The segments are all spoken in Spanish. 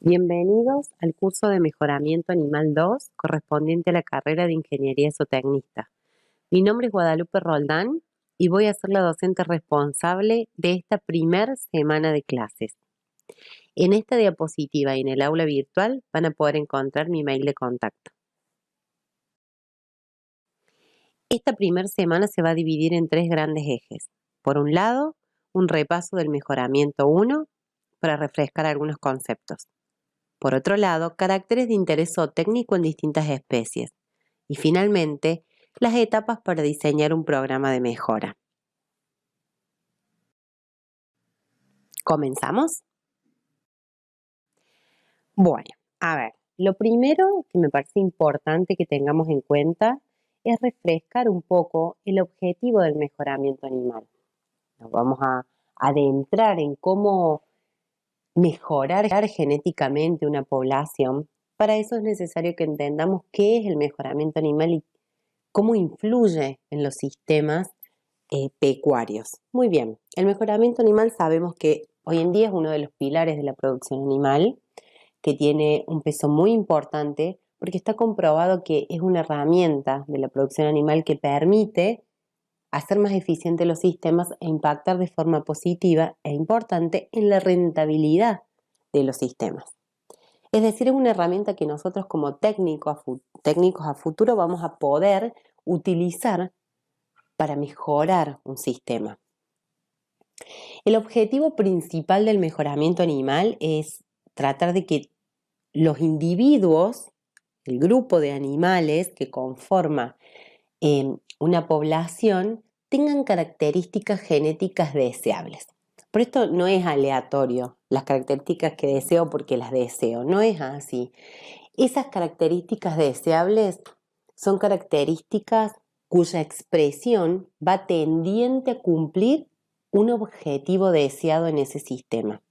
Bienvenidos al curso de Mejoramiento Animal 2, correspondiente a la carrera de Ingeniería Zootecnista. Mi nombre es Guadalupe Roldán y voy a ser la docente responsable de esta primer semana de clases. En esta diapositiva y en el aula virtual van a poder encontrar mi mail de contacto. Esta primera semana se va a dividir en 3 grandes ejes. Por un lado, un repaso del Mejoramiento 1 para refrescar algunos conceptos. Por otro lado, caracteres de interés zootécnico en distintas especies. Y finalmente, las etapas para diseñar un programa de mejora. ¿Comenzamos? Bueno, a ver, lo primero que me parece importante que tengamos en cuenta es refrescar un poco el objetivo del mejoramiento animal. Nos vamos a adentrar en cómo mejorar genéticamente una población. Para eso es necesario que entendamos qué es el mejoramiento animal y cómo influye en los sistemas pecuarios. Muy bien, el mejoramiento animal sabemos que hoy en día es uno de los pilares de la producción animal, que tiene un peso muy importante porque está comprobado que es una herramienta de la producción animal que permite hacer más eficientes los sistemas e impactar de forma positiva e importante en la rentabilidad de los sistemas. Es decir, es una herramienta que nosotros como técnicos a futuro vamos a poder utilizar para mejorar un sistema. El objetivo principal del mejoramiento animal es tratar de que los individuos, el grupo de animales que conforma una población, tengan características genéticas deseables. Por esto no es aleatorio las características que deseo porque las deseo, no es así. Esas características deseables son características cuya expresión va tendiente a cumplir un objetivo deseado en ese sistema.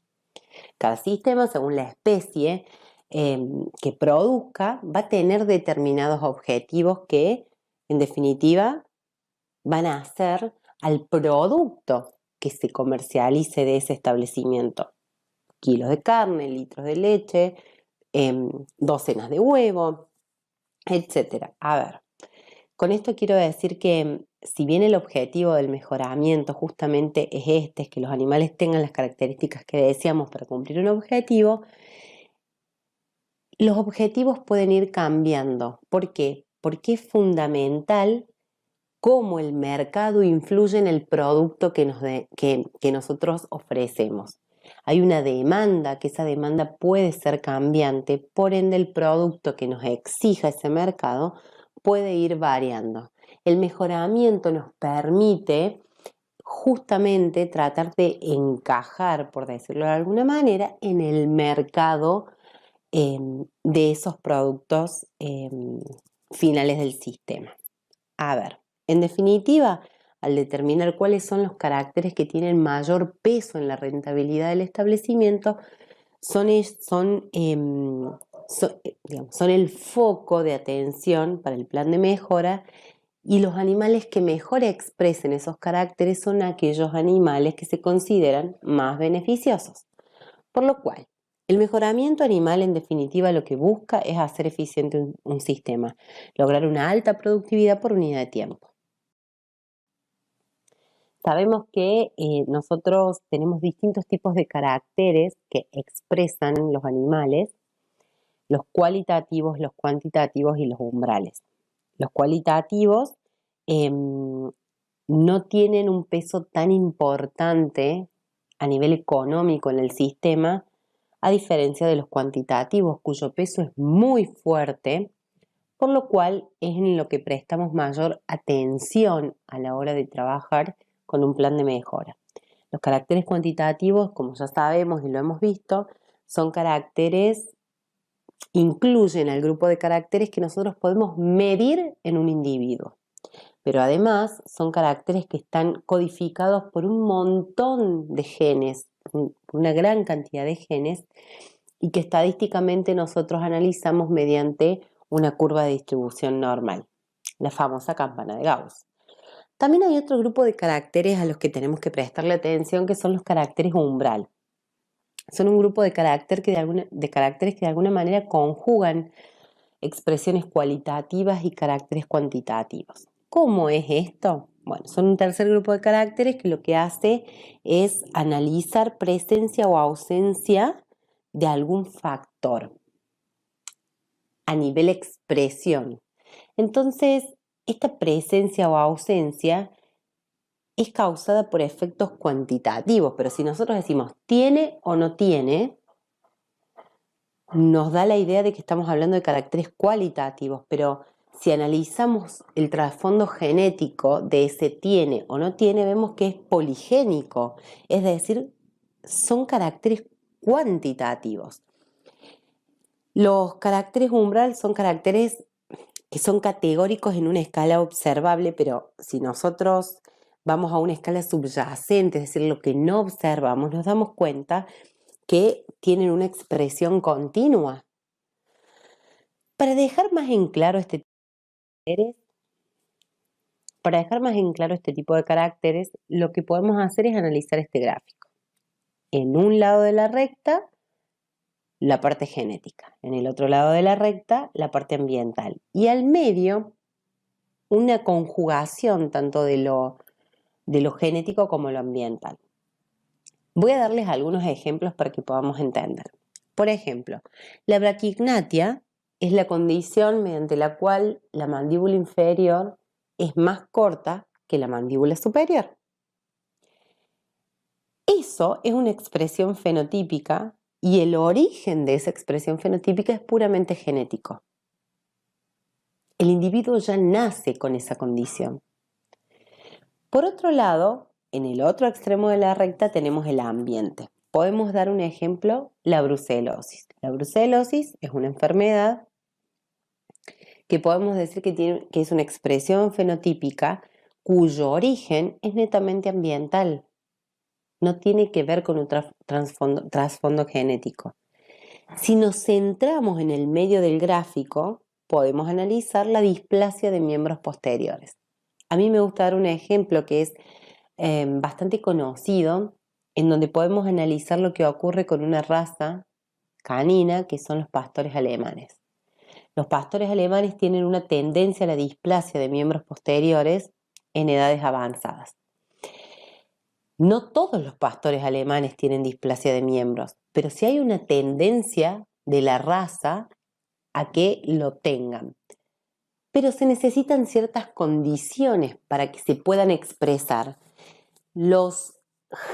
Cada sistema, según la especie que produzca, va a tener determinados objetivos que, en definitiva, van a hacer al producto que se comercialice de ese establecimiento. Kilos de carne, litros de leche, docenas de huevo, etc. A ver, con esto quiero decir que si bien el objetivo del mejoramiento justamente es que los animales tengan las características que deseamos para cumplir un objetivo, los objetivos pueden ir cambiando. ¿Por qué? Porque es fundamental cómo el mercado influye en el producto que nosotros ofrecemos. Hay una demanda, que esa demanda puede ser cambiante, por ende el producto que nos exija ese mercado puede ir variando. El mejoramiento nos permite justamente tratar de encajar, por decirlo de alguna manera, en el mercado de esos productos finales del sistema. A ver, en definitiva, al determinar cuáles son los caracteres que tienen mayor peso en la rentabilidad del establecimiento, son el foco de atención para el plan de mejora, y los animales que mejor expresen esos caracteres son aquellos animales que se consideran más beneficiosos. Por lo cual, el mejoramiento animal en definitiva lo que busca es hacer eficiente un sistema, lograr una alta productividad por unidad de tiempo. Sabemos que nosotros tenemos distintos tipos de caracteres que expresan los animales, los cualitativos, los cuantitativos y los umbrales. Los cualitativos no tienen un peso tan importante a nivel económico en el sistema, a diferencia de los cuantitativos, cuyo peso es muy fuerte, por lo cual es en lo que prestamos mayor atención a la hora de trabajar con un plan de mejora. Los caracteres cuantitativos, como ya sabemos y lo hemos visto, son caracteres, incluyen al grupo de caracteres que nosotros podemos medir en un individuo. Pero además son caracteres que están codificados por un montón de genes, una gran cantidad de genes, y que estadísticamente nosotros analizamos mediante una curva de distribución normal, la famosa campana de Gauss. También hay otro grupo de caracteres a los que tenemos que prestarle atención, que son los caracteres umbral. son un grupo de caracteres que de alguna manera conjugan expresiones cualitativas y caracteres cuantitativos. ¿Cómo es esto? Bueno, son un tercer grupo de caracteres que lo que hace es analizar presencia o ausencia de algún factor a nivel expresión. Entonces, esta presencia o ausencia es causada por efectos cuantitativos, pero si nosotros decimos tiene o no tiene, nos da la idea de que estamos hablando de caracteres cualitativos, pero si analizamos el trasfondo genético de ese tiene o no tiene, vemos que es poligénico, es decir, son caracteres cuantitativos. Los caracteres umbral son caracteres que son categóricos en una escala observable, pero si nosotros vamos a una escala subyacente, es decir, lo que no observamos, nos damos cuenta que tienen una expresión continua. Para dejar más en claro este tipo de caracteres, lo que podemos hacer es analizar este gráfico. En un lado de la recta, la parte genética. En el otro lado de la recta, la parte ambiental. Y al medio, una conjugación tanto de lo genético como lo ambiental. Voy a darles algunos ejemplos para que podamos entender. Por ejemplo, la braquignatia es la condición mediante la cual la mandíbula inferior es más corta que la mandíbula superior. Eso es una expresión fenotípica y el origen de esa expresión fenotípica es puramente genético. El individuo ya nace con esa condición. Por otro lado, en el otro extremo de la recta tenemos el ambiente. Podemos dar un ejemplo, la brucelosis. La brucelosis es una enfermedad que podemos decir que es una expresión fenotípica cuyo origen es netamente ambiental. No tiene que ver con un trasfondo genético. Si nos centramos en el medio del gráfico, podemos analizar la displasia de miembros posteriores. A mí me gusta dar un ejemplo que es bastante conocido, en donde podemos analizar lo que ocurre con una raza canina, que son los pastores alemanes. Los pastores alemanes tienen una tendencia a la displasia de miembros posteriores en edades avanzadas. No todos los pastores alemanes tienen displasia de miembros, pero sí hay una tendencia de la raza a que lo tengan. Pero se necesitan ciertas condiciones para que se puedan expresar los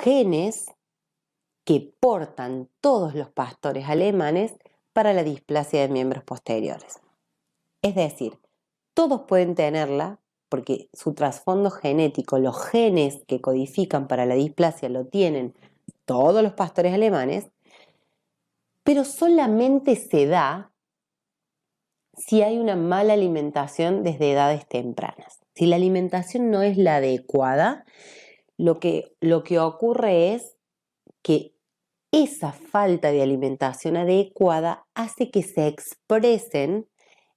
genes que portan todos los pastores alemanes para la displasia de miembros posteriores. Es decir, todos pueden tenerla porque su trasfondo genético, los genes que codifican para la displasia lo tienen todos los pastores alemanes, pero solamente se da si hay una mala alimentación desde edades tempranas. Si la alimentación no es la adecuada, lo que ocurre es que esa falta de alimentación adecuada hace que se expresen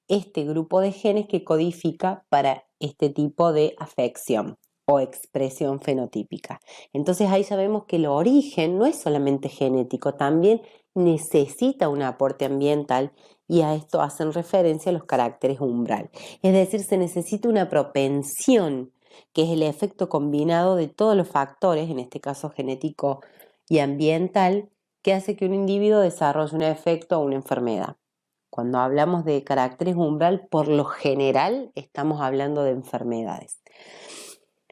este grupo de genes que codifica para este tipo de afección o expresión fenotípica. Entonces ahí sabemos que el origen no es solamente genético, también necesita un aporte ambiental y a esto hacen referencia los caracteres umbral. Es decir, se necesita una propensión, que es el efecto combinado de todos los factores, en este caso genético y ambiental, que hace que un individuo desarrolle un efecto o una enfermedad. Cuando hablamos de caracteres umbral, por lo general estamos hablando de enfermedades.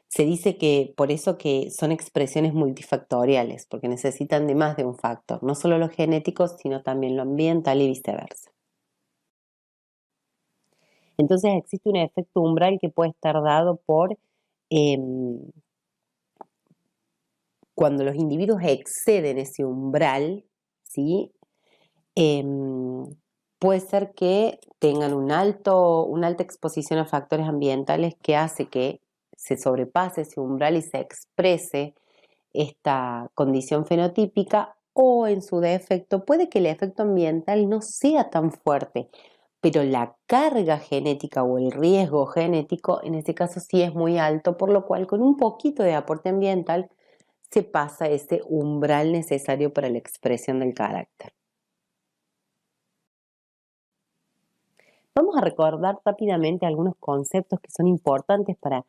Se dice que por eso que son expresiones multifactoriales, porque necesitan de más de un factor, no solo lo genético, sino también lo ambiental y viceversa. Entonces existe un efecto umbral que puede estar dado por cuando los individuos exceden ese umbral, ¿sí? Puede ser que tengan una alta exposición a factores ambientales que hace que se sobrepase ese umbral y se exprese esta condición fenotípica, o en su defecto puede que el efecto ambiental no sea tan fuerte, pero la carga genética o el riesgo genético en ese caso sí es muy alto, por lo cual con un poquito de aporte ambiental se pasa ese umbral necesario para la expresión del carácter. Vamos a recordar rápidamente algunos conceptos que son importantes para,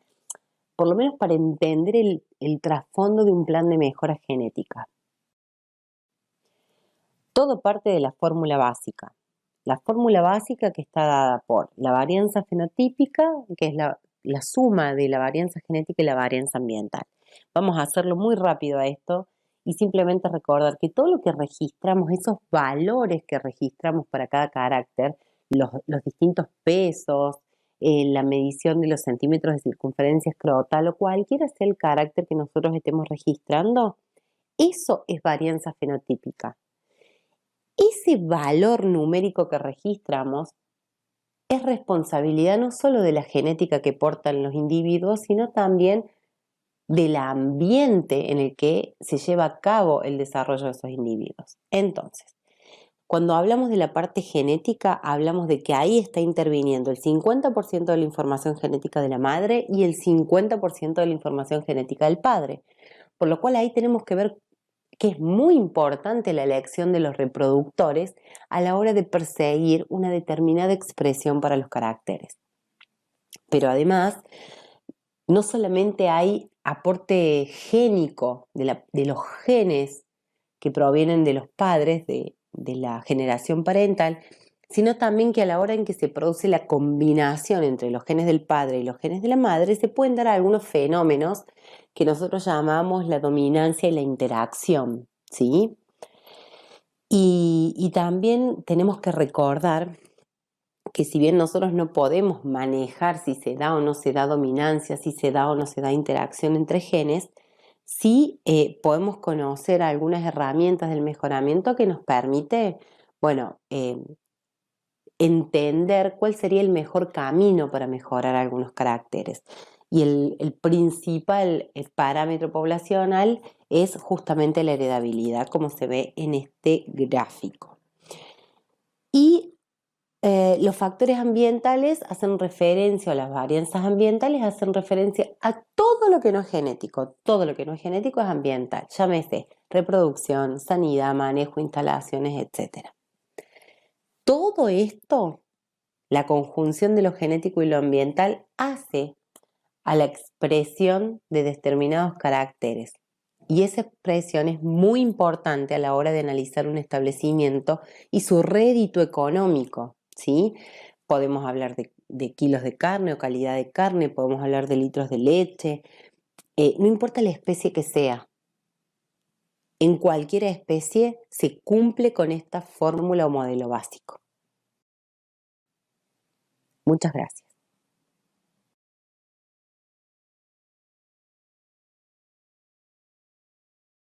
por lo menos para entender el trasfondo de un plan de mejora genética. Todo parte de la fórmula básica. La fórmula básica que está dada por la varianza fenotípica, que es la suma de la varianza genética y la varianza ambiental. Vamos a hacerlo muy rápido a esto y simplemente recordar que todo lo que registramos, esos valores que registramos para cada carácter, los distintos pesos, la medición de los centímetros de circunferencia escrotal o cualquiera sea el carácter que nosotros estemos registrando, eso es varianza fenotípica. Ese valor numérico que registramos es responsabilidad no solo de la genética que portan los individuos, sino también del ambiente en el que se lleva a cabo el desarrollo de esos individuos. Entonces, cuando hablamos de la parte genética, hablamos de que ahí está interviniendo el 50% de la información genética de la madre y el 50% de la información genética del padre. Por lo cual ahí tenemos que ver que es muy importante la elección de los reproductores a la hora de perseguir una determinada expresión para los caracteres. Pero además, no solamente hay aporte génico de los genes que provienen de los padres, de la generación parental, sino también que a la hora en que se produce la combinación entre los genes del padre y los genes de la madre, se pueden dar algunos fenómenos que nosotros llamamos la dominancia y la interacción, ¿sí? Y también tenemos que recordar que si bien nosotros no podemos manejar si se da o no se da dominancia, si se da o no se da interacción entre genes, sí podemos conocer algunas herramientas del mejoramiento que nos permite, bueno, entender cuál sería el mejor camino para mejorar algunos caracteres. Y el principal parámetro poblacional es justamente la heredabilidad, como se ve en este gráfico. Y los factores ambientales hacen referencia, o las varianzas ambientales hacen referencia a todo lo que no es genético. Todo lo que no es genético es ambiental. Llámese reproducción, sanidad, manejo, instalaciones, etc. Todo esto, la conjunción de lo genético y lo ambiental, hace a la expresión de determinados caracteres. Y esa expresión es muy importante a la hora de analizar un establecimiento y su rédito económico, ¿sí? Podemos hablar de kilos de carne o calidad de carne, podemos hablar de litros de leche, no importa la especie que sea. En cualquier especie se cumple con esta fórmula o modelo básico. Muchas gracias.